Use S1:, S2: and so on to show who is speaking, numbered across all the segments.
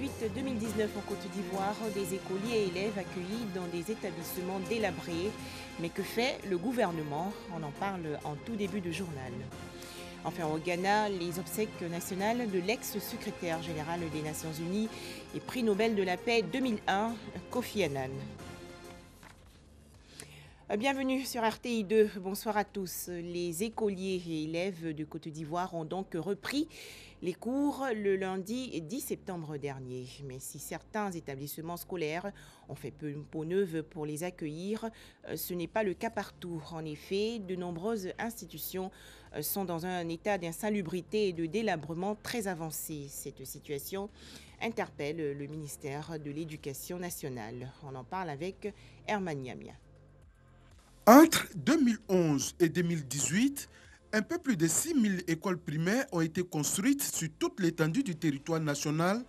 S1: 2018-2019 en Côte d'Ivoire, des écoliers et élèves accueillis dans des établissements délabrés. Mais que fait le gouvernement? On en parle en tout début de journal. Enfin, au Ghana, les obsèques nationales de l'ex-secrétaire général des Nations Unies et prix Nobel de la paix 2001, Kofi Annan. Bienvenue sur RTI 2, bonsoir à tous. Les écoliers et élèves de Côte d'Ivoire ont donc repris les cours le lundi 10 septembre dernier. Mais si certains établissements scolaires ont fait peau neuve pour les accueillir, ce n'est pas le cas partout. En effet, de nombreuses institutions sont dans un état d'insalubrité et de délabrement très avancé. Cette situation interpelle le ministère de l'Éducation nationale. On en parle avec Herman Yamia.
S2: Entre 2011 et 2018, un peu plus de 6 000 écoles primaires ont été construites sur toute l'étendue du territoire national,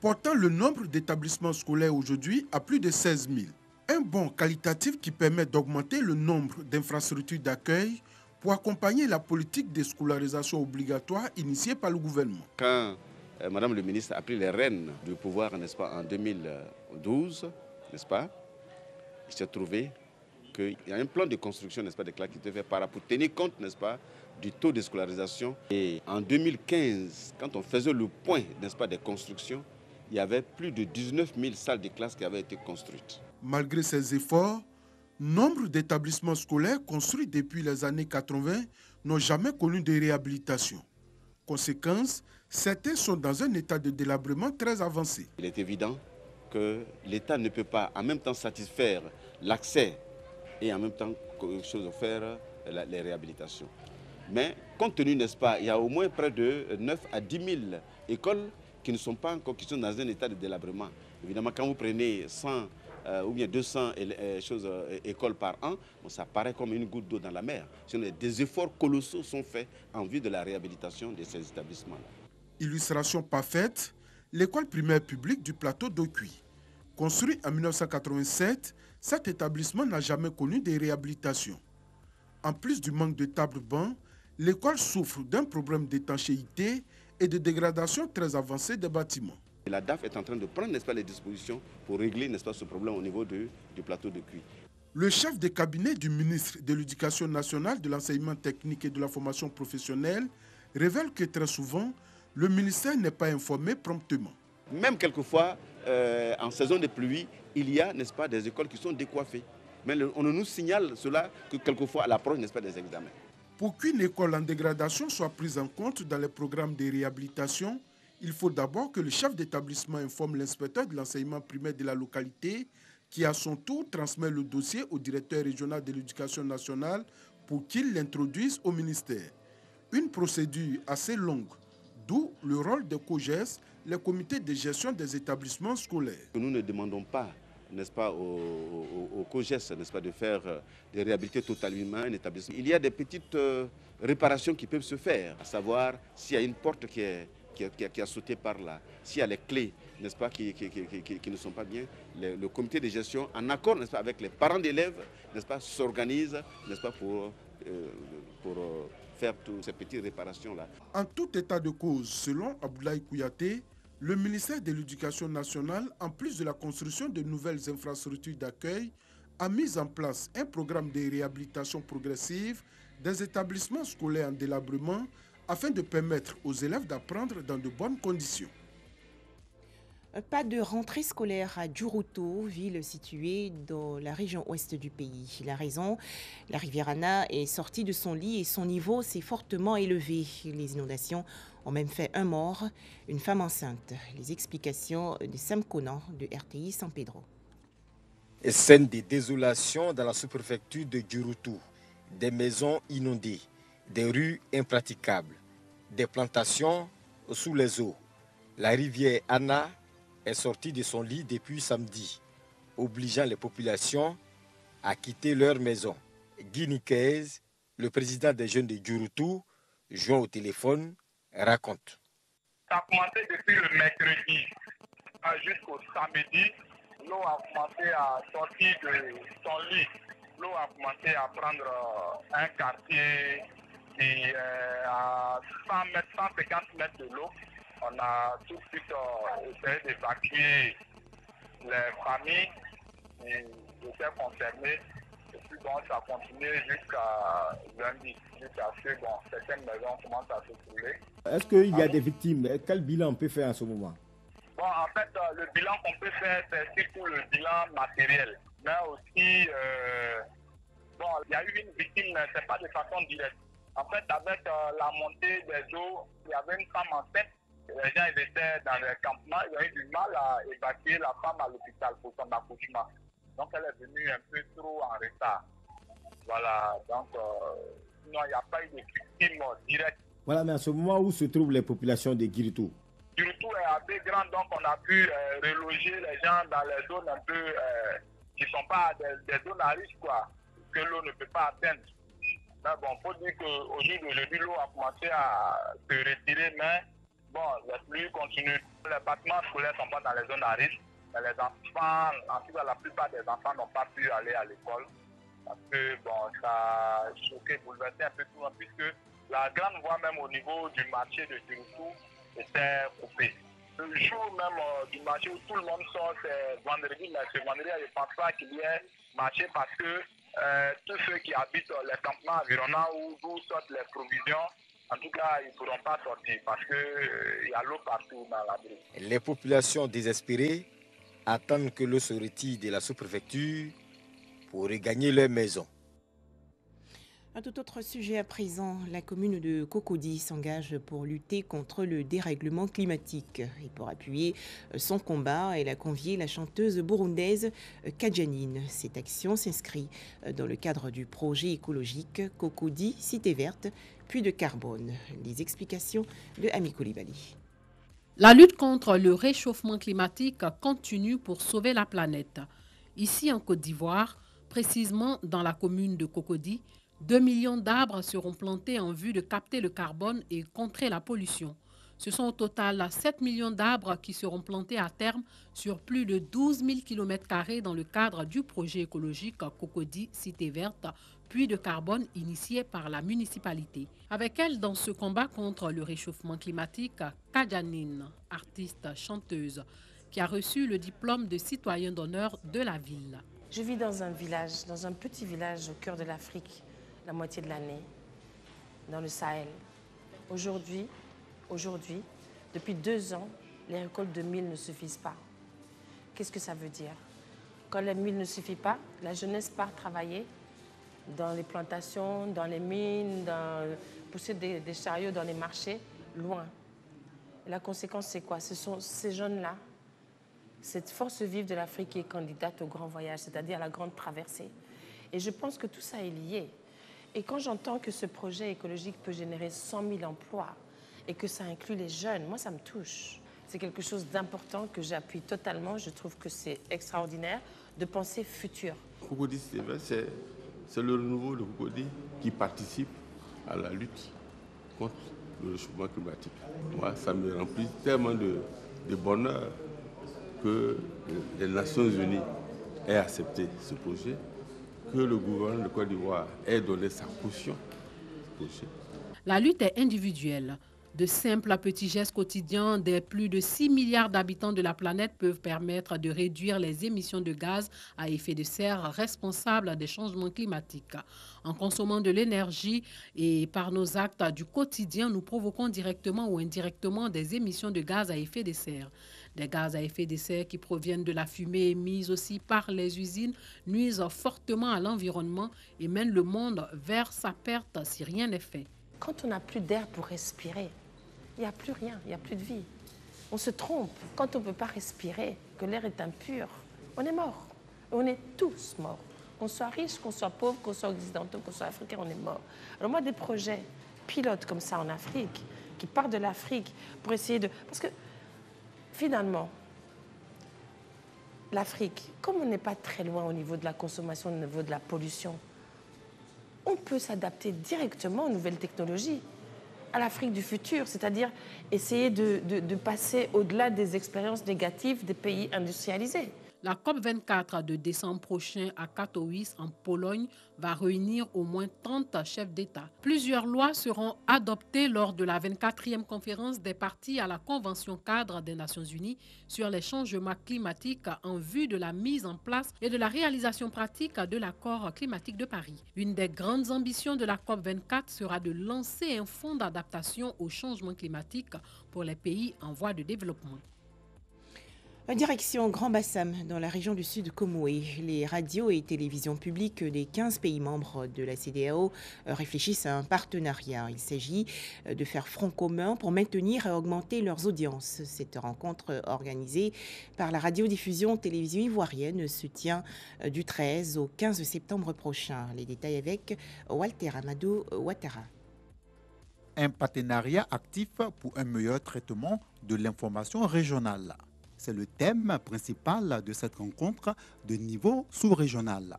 S2: portant le nombre d'établissements scolaires aujourd'hui à plus de 16 000. Un bond qualitatif qui permet d'augmenter le nombre d'infrastructures d'accueil pour accompagner la politique de scolarisation obligatoire initiée par le gouvernement.
S3: Quand Madame le ministre a pris les rênes du pouvoir, n'est-ce pas, en 2012, n'est-ce pas, il s'est trouvé qu'il y a un plan de construction, n'est-ce pas, des classes qui était fait pour tenir compte, n'est-ce pas, du taux de scolarisation. Et en 2015, quand on faisait le point, n'est-ce pas, des constructions, il y avait plus de 19 000 salles de classe qui avaient été construites.
S2: Malgré ces efforts, nombre d'établissements scolaires construits depuis les années 80 n'ont jamais connu de réhabilitation. Conséquence, certains sont dans un état de délabrement très avancé.
S3: Il est évident que l'État ne peut pas en même temps satisfaire l'accès et en même temps faire les réhabilitations. Mais compte tenu, n'est-ce pas, il y a au moins près de 9 à 10 000 écoles qui ne sont pas encore, qui sont dans un état de délabrement. Évidemment, quand vous prenez 100 ou bien 200 écoles par an, bon, ça paraît comme une goutte d'eau dans la mer. Des efforts colossaux sont faits en vue de la réhabilitation de ces établissements-là.
S2: Illustration parfaite, l'école primaire publique du plateau d'Okui. Construit en 1987, cet établissement n'a jamais connu de réhabilitation. En plus du manque de tables-bancs, l'école souffre d'un problème d'étanchéité et de dégradation très avancée des bâtiments.
S3: La DAF est en train de prendre, n'est-ce pas, les dispositions pour régler, n'est-ce pas, ce problème au niveau du plateau de Cuy.
S2: Le chef de cabinet du ministre de l'Éducation nationale, de l'enseignement technique et de la formation professionnelle révèle que très souvent, le ministère n'est pas informé promptement.
S3: Même quelquefois, en saison de pluie, il y a, n'est-ce pas, des écoles qui sont décoiffées. Mais on nous signale cela que quelquefois à l'approche, n'est-ce pas, des examens.
S2: Pour qu'une école en dégradation soit prise en compte dans les programmes de réhabilitation, il faut d'abord que le chef d'établissement informe l'inspecteur de l'enseignement primaire de la localité qui, à son tour, transmet le dossier au directeur régional de l'éducation nationale pour qu'il l'introduise au ministère. Une procédure assez longue, d'où le rôle des COGES, les comités de gestion des établissements scolaires.
S3: Nous ne demandons pas, n'est-ce pas, au COGES, n'est-ce pas, de faire, de réhabiliter totalement un établissement. Il y a des petites réparations qui peuvent se faire, à savoir s'il y a une porte qui a sauté par là, s'il y a les clés, n'est-ce pas, qui ne sont pas bien, le comité de gestion, en accord, n'est-ce pas, avec les parents d'élèves, n'est-ce pas, s'organise, n'est-ce pas, pour faire toutes ces petites réparations-là.
S2: En tout état de cause, selon Abdoulaye Kouyaté, le ministère de l'Éducation nationale, en plus de la construction de nouvelles infrastructures d'accueil, a mis en place un programme de réhabilitation progressive des établissements scolaires en délabrement afin de permettre aux élèves d'apprendre dans de bonnes conditions.
S1: Pas de rentrée scolaire à Djuruto, ville située dans la région ouest du pays. La raison, la rivière Anna est sortie de son lit et son niveau s'est fortement élevé. Les inondations ont même fait un mort, une femme enceinte. Les explications de Sam Conan de RTI San Pedro.
S4: Scène de désolation dans la sous-préfecture de Djuruto. Des maisons inondées, des rues impraticables, des plantations sous les eaux. La rivière Anna est sortie de son lit depuis samedi, obligeant les populations à quitter leurs maisons. Guy Niquez, le président des jeunes de Djuruto, joint au téléphone, raconte.
S5: Ça a commencé depuis le mercredi jusqu'au samedi. L'eau a commencé à sortir de son lit. L'eau a commencé à prendre un quartier à 100 mètres, 150 mètres de l'eau. On a tout de suite essayé d'évacuer les familles qui étaient concernées. Et puis bon, ça a continué jusqu'à lundi, jusqu'à ce que certaines maisons commencent à s'écrouler.
S4: Est-ce qu'il y a des victimes? Quel bilan on peut faire en ce moment?
S5: Bon, en fait, le bilan qu'on peut faire, c'est surtout le bilan matériel. Mais aussi, bon, il y a eu une victime, mais ce n'est pas de façon directe. En fait, avec la montée des eaux, il y avait une femme enceinte. Les gens ils étaient dans le campement, ils ont eu du mal à évacuer la femme à l'hôpital pour son accouchement. Donc, elle est venue un peu trop en retard. Voilà, donc, sinon, il n'y a pas eu de victime directe.
S4: Voilà, mais en ce moment, où se trouvent les populations de Guiritou?
S5: Guiritou est assez grande, donc on a pu reloger les gens dans les zones un peu qui ne sont pas des zones à risque, quoi, que l'eau ne peut pas atteindre. Mais bon, il faut dire qu'aujourd'hui, l'eau a commencé à se retirer, mais bon, les pluies continuent. Les bâtiments scolaires ne sont pas dans les zones à risque, mais les enfants, en tout cas la plupart des enfants n'ont pas pu aller à l'école. Parce que bon, ça a choqué, bouleversé un peu tout le monde, puisque la grande voie même au niveau du marché de Guiritou était coupée. Le jour même du marché où tout le monde sort, c'est vendredi, mais ce vendredi, je ne pense pas qu'il y ait marché parce que tous ceux qui habitent les campements environnants d'où sortent les provisions, en tout cas, ils ne pourront pas sortir parce qu'il y a l'eau partout dans la ville.
S4: Les populations désespérées attendent que l'eau se retire de la sous-préfecture pour regagner leur maison.
S1: Un tout autre sujet à présent, la commune de Cocody s'engage pour lutter contre le dérèglement climatique. Et pour appuyer son combat, elle a convié la chanteuse burundaise Kadjanine. Cette action s'inscrit dans le cadre du projet écologique Cocody, Cité verte, puits de carbone. Les explications de Ami Koulibaly.
S6: La lutte contre le réchauffement climatique continue pour sauver la planète. Ici en Côte d'Ivoire, précisément dans la commune de Cocody, 2 millions d'arbres seront plantés en vue de capter le carbone et contrer la pollution. Ce sont au total 7 millions d'arbres qui seront plantés à terme sur plus de 12 000 km² dans le cadre du projet écologique Cocody Cité verte, puits de carbone initié par la municipalité. Avec elle dans ce combat contre le réchauffement climatique, Kadjanine, artiste chanteuse, qui a reçu le diplôme de citoyen d'honneur de la ville.
S7: Je vis dans un village, dans un petit village au cœur de l'Afrique, la moitié de l'année, dans le Sahel. Aujourd'hui, depuis 2 ans, les récoltes de mil ne suffisent pas. Qu'est-ce que ça veut dire? Quand les mil ne suffisent pas, la jeunesse part travailler dans les plantations, dans les mines, pousser des chariots dans les marchés, loin. Et la conséquence, c'est quoi? Ce sont ces jeunes-là, cette force vive de l'Afrique qui est candidate au grand voyage, c'est-à-dire à la grande traversée. Et je pense que tout ça est lié. Et quand j'entends que ce projet écologique peut générer 100 000 emplois et que ça inclut les jeunes, moi, ça me touche. C'est quelque chose d'important que j'appuie totalement. Je trouve que c'est extraordinaire de penser futur.
S8: Cocody, c'est le renouveau de Cocody qui participe à la lutte contre le réchauffement climatique. Moi, ça me remplit tellement de bonheur que les Nations Unies aient accepté ce projet, que le gouvernement de Côte d'Ivoire ait donné sa caution à ce projet.
S6: La lutte est individuelle. De simples petits gestes quotidiens des plus de 6 milliards d'habitants de la planète peuvent permettre de réduire les émissions de gaz à effet de serre responsables des changements climatiques. En consommant de l'énergie et par nos actes du quotidien, nous provoquons directement ou indirectement des émissions de gaz à effet de serre. Des gaz à effet de serre qui proviennent de la fumée émise aussi par les usines nuisent fortement à l'environnement et mènent le monde vers sa perte si rien n'est fait.
S7: Quand on n'a plus d'air pour respirer, il n'y a plus rien, il n'y a plus de vie. On se trompe. Quand on ne peut pas respirer, que l'air est impur, on est mort. On est tous morts. Qu'on soit riche, qu'on soit pauvre, qu'on soit occidentaux, qu'on soit africain, on est mort. Alors moi, des projets pilotes comme ça en Afrique, qui partent de l'Afrique pour essayer de... Parce que finalement, l'Afrique, comme on n'est pas très loin au niveau de la consommation, au niveau de la pollution, on peut s'adapter directement aux nouvelles technologies, à l'Afrique du futur, c'est-à-dire essayer de passer au-delà des expériences négatives des pays industrialisés.
S6: La COP24 de décembre prochain à Katowice, en Pologne, va réunir au moins 30 chefs d'État. Plusieurs lois seront adoptées lors de la 24e conférence des parties à la Convention cadre des Nations Unies sur les changements climatiques en vue de la mise en place et de la réalisation pratique de l'accord climatique de Paris. Une des grandes ambitions de la COP24 sera de lancer un fonds d'adaptation au changement climatique pour les pays en voie de développement.
S1: Direction Grand Bassam, dans la région du Sud Comoé. Les radios et télévisions publiques des 15 pays membres de la CEDEAO réfléchissent à un partenariat. Il s'agit de faire front commun pour maintenir et augmenter leurs audiences. Cette rencontre organisée par la radiodiffusion télévision ivoirienne se tient du 13 au 15 septembre prochain. Les détails avec Walter Amadou Ouattara.
S9: Un partenariat actif pour un meilleur traitement de l'information régionale. C'est le thème principal de cette rencontre de niveau sous-régional.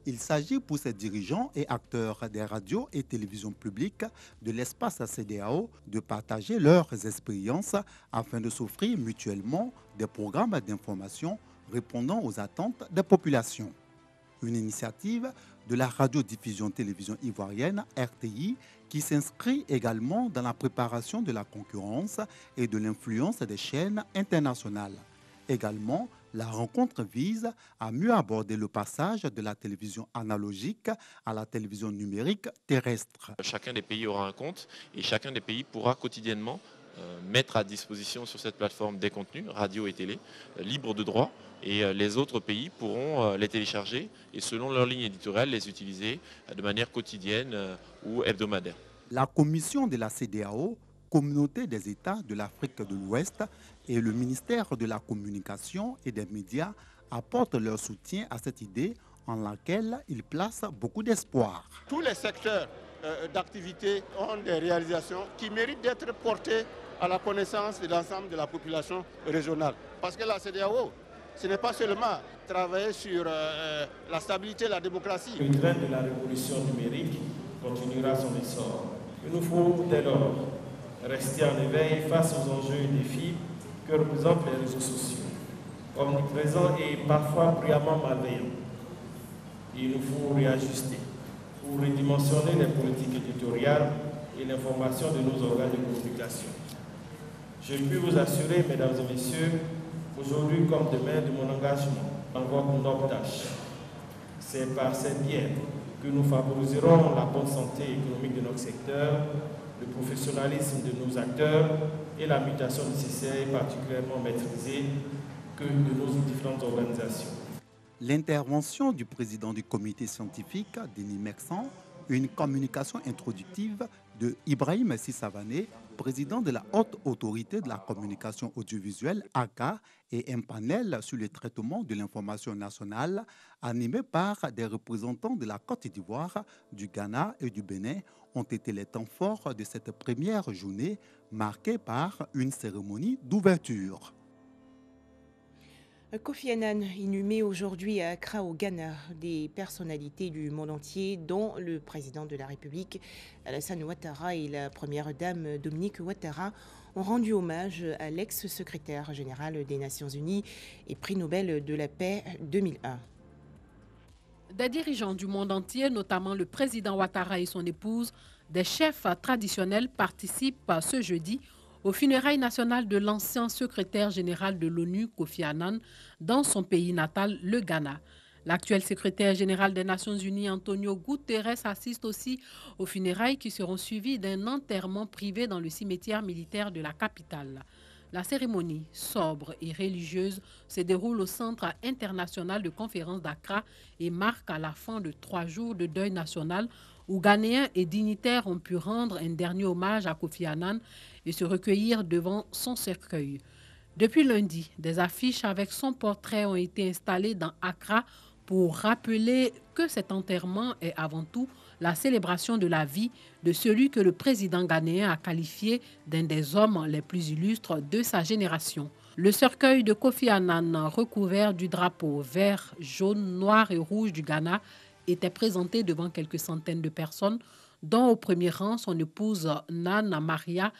S9: Il s'agit pour ces dirigeants et acteurs des radios et télévisions publiques de l'espace CEDEAO de partager leurs expériences afin de s'offrir mutuellement des programmes d'information répondant aux attentes des populations. Une initiative de la radiodiffusion télévision ivoirienne RTI qui s'inscrit également dans la préparation de la concurrence et de l'influence des chaînes internationales. Également, la rencontre vise à mieux aborder le passage de la télévision analogique à la télévision numérique terrestre.
S10: Chacun des pays aura un compte et chacun des pays pourra quotidiennement mettre à disposition sur cette plateforme des contenus, radio et télé, libres de droit. Et les autres pays pourront les télécharger et selon leur ligne éditoriale, les utiliser de manière quotidienne ou hebdomadaire.
S9: La commission de la CEDEAO, Communauté des États de l'Afrique de l'Ouest et le ministère de la Communication et des Médias apportent leur soutien à cette idée en laquelle ils placent beaucoup d'espoir.
S11: Tous les secteurs d'activité ont des réalisations qui méritent d'être portées à la connaissance de l'ensemble de la population régionale. Parce que la CEDEAO, ce n'est pas seulement travailler sur la stabilité et la démocratie.
S12: Le train de la révolution numérique continuera son essor. Il nous faut dès lors rester en éveil face aux enjeux et défis que représentent les réseaux sociaux, omniprésents et parfois bruyamment malveillants. Il nous faut réajuster ou redimensionner les politiques éditoriales et l'information de nos organes de communication. Je puis vous assurer, mesdames et messieurs, aujourd'hui comme demain, de mon engagement dans votre noble tâche. C'est par ces biais que nous favoriserons la bonne santé économique de notre secteur, le professionnalisme de nos acteurs et la mutation nécessaire et particulièrement maîtrisée que de nos différentes organisations.
S9: L'intervention du président du comité scientifique, Denis Mexan, une communication introductive de Ibrahim Sissavané, président de la Haute Autorité de la Communication Audiovisuelle, ACA, et un panel sur le traitement de l'information nationale animé par des représentants de la Côte d'Ivoire, du Ghana et du Bénin ont été les temps forts de cette première journée marquée par une cérémonie d'ouverture.
S1: Kofi Annan, inhumé aujourd'hui à Accra au Ghana, des personnalités du monde entier, dont le président de la République, Alassane Ouattara, et la première dame Dominique Ouattara, ont rendu hommage à l'ex-secrétaire général des Nations Unies et prix Nobel de la paix 2001.
S6: Des dirigeants du monde entier, notamment le président Ouattara et son épouse, des chefs traditionnels participent ce jeudi aux funérailles nationales de l'ancien secrétaire général de l'ONU, Kofi Annan, dans son pays natal, le Ghana. L'actuel secrétaire général des Nations Unies, Antonio Guterres, assiste aussi aux funérailles qui seront suivies d'un enterrement privé dans le cimetière militaire de la capitale. La cérémonie, sobre et religieuse, se déroule au Centre international de conférences d'Accra et marque à la fin de 3 jours de deuil national où Ghanéens et dignitaires ont pu rendre un dernier hommage à Kofi Annan et se recueillir devant son cercueil. Depuis lundi, des affiches avec son portrait ont été installées dans Accra pour rappeler que cet enterrement est avant tout la célébration de la vie de celui que le président ghanéen a qualifié d'un des hommes les plus illustres de sa génération. Le cercueil de Kofi Annan, recouvert du drapeau vert, jaune, noir et rouge du Ghana, était présenté devant quelques centaines de personnes, dont au premier rang son épouse Nana Maria,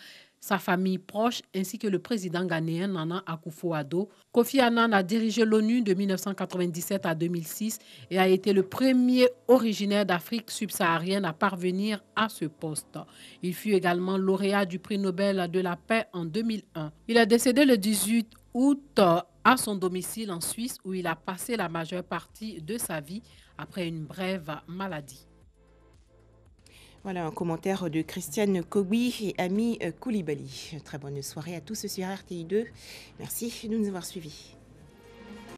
S6: sa famille proche ainsi que le président ghanéen Nana Akufo-Addo. Kofi Annan a dirigé l'ONU de 1997 à 2006 et a été le premier originaire d'Afrique subsaharienne à parvenir à ce poste. Il fut également lauréat du prix Nobel de la paix en 2001. Il est décédé le 18 août à son domicile en Suisse où il a passé la majeure partie de sa vie après une brève maladie.
S1: Voilà un commentaire de Christiane Kogui et Ami Koulibaly. Très bonne soirée à tous sur RTI2. Merci de nous avoir suivis.